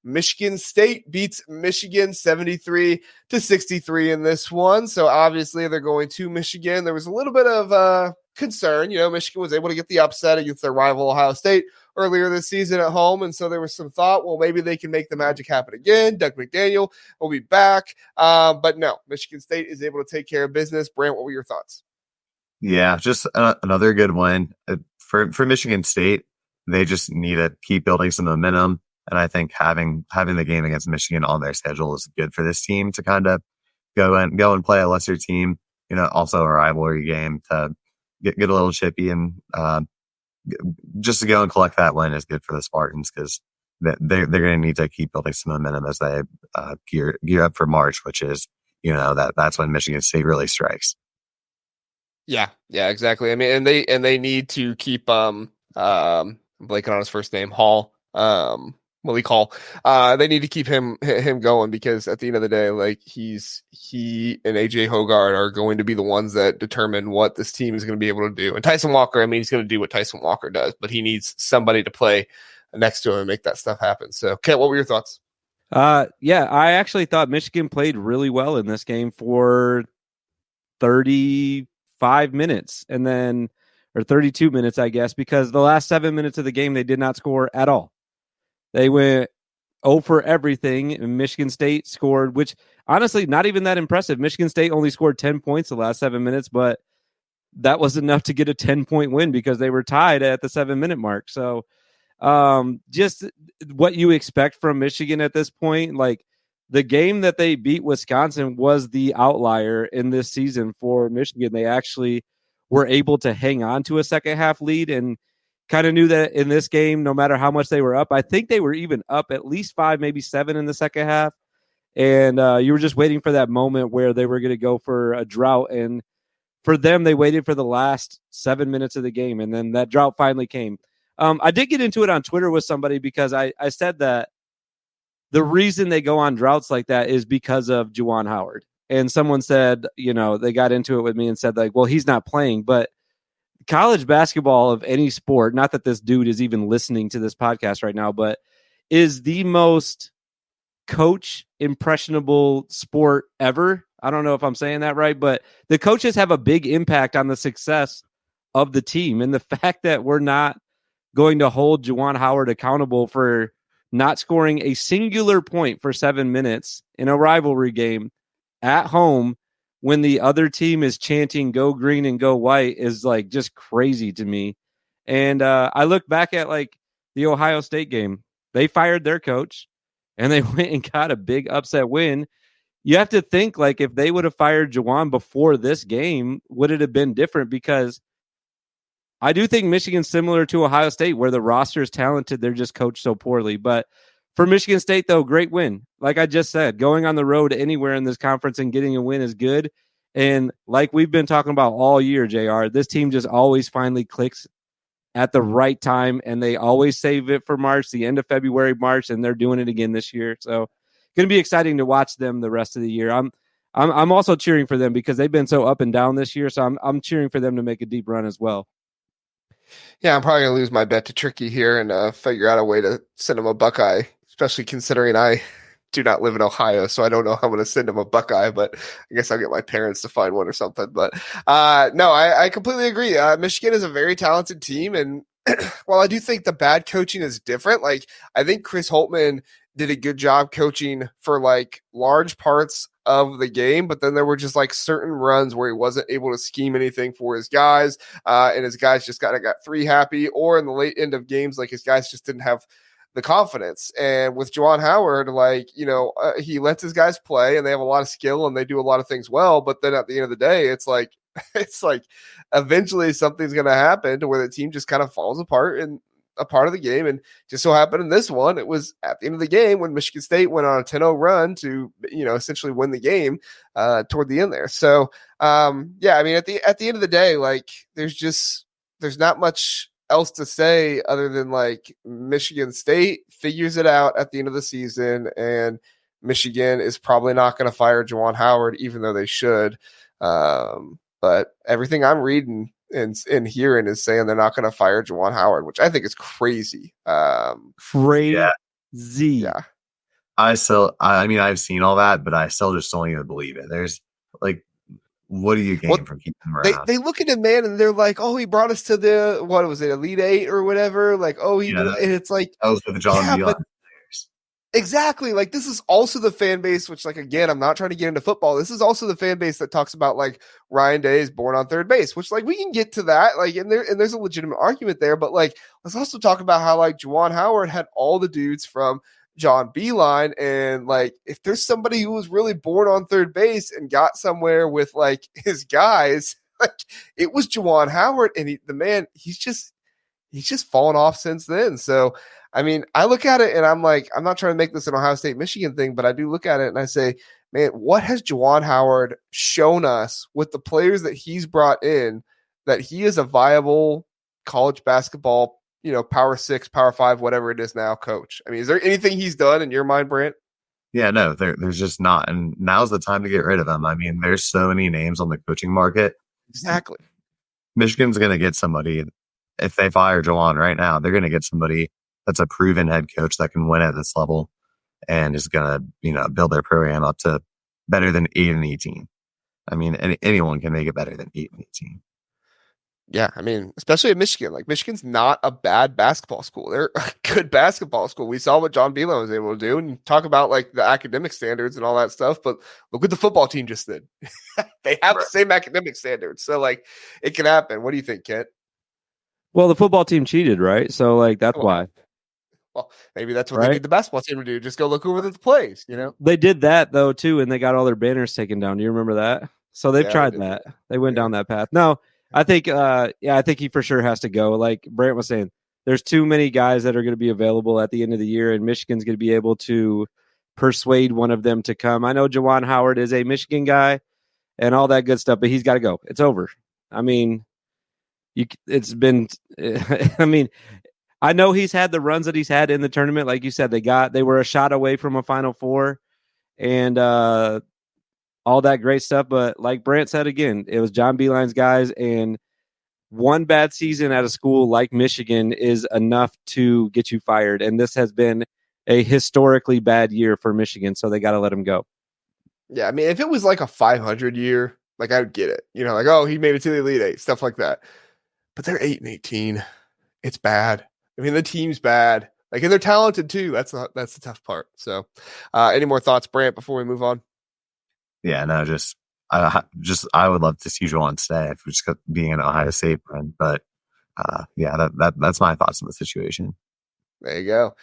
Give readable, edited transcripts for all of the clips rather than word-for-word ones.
Michigan State beats Michigan 73-63 in this one. So obviously they're going to Michigan. There was a little bit of concern. Michigan was able to get the upset against their rival Ohio State earlier this season at home. And so there was some thought, well, maybe they can make the magic happen again. Doug McDaniel will be back. But no, Michigan State is able to take care of business. Brant, what were your thoughts? Yeah, just another good win for Michigan State. They just need to keep building some momentum. And I think having the game against Michigan on their schedule is good for this team to kind of go and play a lesser team, also a rivalry game to get a little chippy, and just to go and collect that win is good for the Spartans, because they're going to need to keep building some momentum as they gear up for March, which is, that's when Michigan State really strikes. Yeah, exactly. I mean, and they need to keep I'm blanking on his first name, Malik Hall. They need to keep him going, because at the end of the day, like he and AJ Hoggard are going to be the ones that determine what this team is going to be able to do. And Tyson Walker, I mean, he's going to do what Tyson Walker does, but he needs somebody to play next to him and make that stuff happen. So, Kent, what were your thoughts? Yeah, I actually thought Michigan played really well in this game for 35 minutes or 32 minutes, I guess, because the last 7 minutes of the game, they did not score at all. They went 0 for everything, and Michigan State scored, which honestly, not even that impressive. Michigan State only scored 10 points the last 7 minutes, but that was enough to get a 10-point win because they were tied at the 7-minute mark. So just what you expect from Michigan at this point. Like, the game that they beat Wisconsin was the outlier in this season for Michigan. They actually were able to hang on to a second half lead, and kind of knew that in this game, no matter how much they were up, I think they were even up at least 5, maybe 7 in the second half. And you were just waiting for that moment where they were going to go for a drought. And for them, they waited for the last 7 minutes of the game, and then that drought finally came. I did get into it on Twitter with somebody, because I said that the reason they go on droughts like that is because of Juwan Howard. And someone said, they got into it with me and said, like, well, he's not playing. But college basketball of any sport, not that this dude is even listening to this podcast right now, but is the most coach impressionable sport ever. I don't know if I'm saying that right, but the coaches have a big impact on the success of the team. And the fact that we're not going to hold Juwan Howard accountable for not scoring a singular point for 7 minutes in a rivalry game at home when the other team is chanting "Go Green and Go White" is like just crazy to me. And I look back at like the Ohio State game. They fired their coach and they went and got a big upset win. You have to think, like, if they would have fired Juwan before this game, would it have been different? Because I do think Michigan's similar to Ohio State, where the roster is talented. They're just coached so poorly. But for Michigan State, though, great win. Like I just said, going on the road anywhere in this conference and getting a win is good. And like we've been talking about all year, JR, this team just always finally clicks at the right time, and they always save it for March, the end of February, March, and they're doing it again this year. So going to be exciting to watch them the rest of the year. I'm also cheering for them because they've been so up and down this year. So I'm cheering for them to make a deep run as well. Yeah, I'm probably going to lose my bet to Tricky here and figure out a way to send him a Buckeye, especially considering I do not live in Ohio, so I don't know how I'm going to send him a Buckeye, but I guess I'll get my parents to find one or something. But no, I completely agree. Michigan is a very talented team, and while I do think the bad coaching is different, like I think Chris Holtmann did a good job coaching for like large parts of the game, but then there were just like certain runs where he wasn't able to scheme anything for his guys, and his guys just got three happy, or in the late end of games, like his guys just didn't have the confidence. And with Juwan Howard, like, he lets his guys play and they have a lot of skill and they do a lot of things well. But then at the end of the day, it's like eventually something's going to happen to where the team just kind of falls apart in a part of the game. And just so happened in this one, it was at the end of the game when Michigan State went on a 10-0 run to, essentially win the game toward the end there. So, yeah, I mean, at the end of the day, like there's not much else to say other than like Michigan State figures it out at the end of the season, and Michigan is probably not going to fire Juwan Howard, even though they should. But everything I'm reading and hearing is saying they're not going to fire Juwan Howard, which I think is crazy. Crazy. Yeah. I mean, I've seen all that, but I still just don't even believe it. There's like, what do you gain from keeping him around? They look at him, man, and they're like, "Oh, he brought us to the what was it, Elite Eight or whatever?" Like, "Oh, he," and it's like, that was with John Beeline. but exactly. Like, this is also the fan base, which, like, again, I'm not trying to get into football. This is also the fan base that talks about like Ryan Day is born on third base, which, like, we can get to that, like, and there's a legitimate argument there, but like, let's also talk about how like Juwan Howard had all the dudes from John Beeline, and like, if there's somebody who was really born on third base and got somewhere with like his guys, like, it was Juwan Howard, and he's just fallen off since then. So, I mean, I look at it and I'm like, I'm not trying to make this an Ohio State, Michigan thing, but I do look at it and I say, man, what has Juwan Howard shown us with the players that he's brought in, that he is a viable college basketball, Power 6, Power 5, whatever it is now, coach? I mean, is there anything he's done in your mind, Brant? Yeah, no, there's just not. And now's the time to get rid of him. I mean, there's so many names on the coaching market. Exactly. Michigan's going to get somebody. If they fire Juwan right now, they're going to get somebody that's a proven head coach that can win at this level and is going to, build their program up to better than 8-18. I mean, anyone can make it better than 8-18. Yeah, I mean, especially at Michigan. Like, Michigan's not a bad basketball school. They're a good basketball school. We saw what John Beeline was able to do, and talk about like the academic standards and all that stuff. But look what the football team just did. They have the same academic standards. So, like, it can happen. What do you think, Kent? Well, the football team cheated, right? So, like, that's why. Well, maybe that's what they need the basketball team to do. Just go look over the plays, They did that, though, too, and they got all their banners taken down. Do you remember that? So they've tried that. They went down that path. No, I think he for sure has to go. Like Brant was saying, there's too many guys that are going to be available at the end of the year, and Michigan's going to be able to persuade one of them to come. I know Juwan Howard is a Michigan guy and all that good stuff, but he's got to go. It's over. I mean, I mean, I know he's had the runs that he's had in the tournament. Like you said, they were a shot away from a Final Four and all that great stuff. But like Brant said again, it was John Beeline's guys, and one bad season at a school like Michigan is enough to get you fired. And this has been a historically bad year for Michigan, so they got to let him go. Yeah, I mean, if it was like a 500 year, like, I would get it. Like, oh, he made it to the Elite Eight, stuff like that. But they're 8-18. It's bad. I mean, the team's bad. Like, and they're talented too. That's the tough part. So, any more thoughts, Brant, before we move on? Yeah, no, I would love to see Juwan stay if just being an Ohio State friend. But that's my thoughts on the situation. There you go.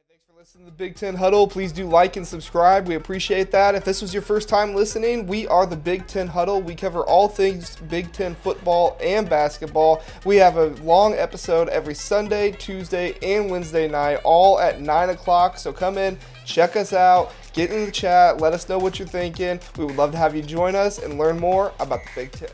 Thanks for listening to the Big Ten Huddle. Please do like and subscribe. We appreciate that. If this was your first time listening, we are the Big Ten Huddle. We cover all things Big Ten football and basketball. We have a long episode every Sunday, Tuesday, and Wednesday night, all at 9 o'clock. So come in, check us out, get in the chat, let us know what you're thinking. We would love to have you join us and learn more about the Big Ten.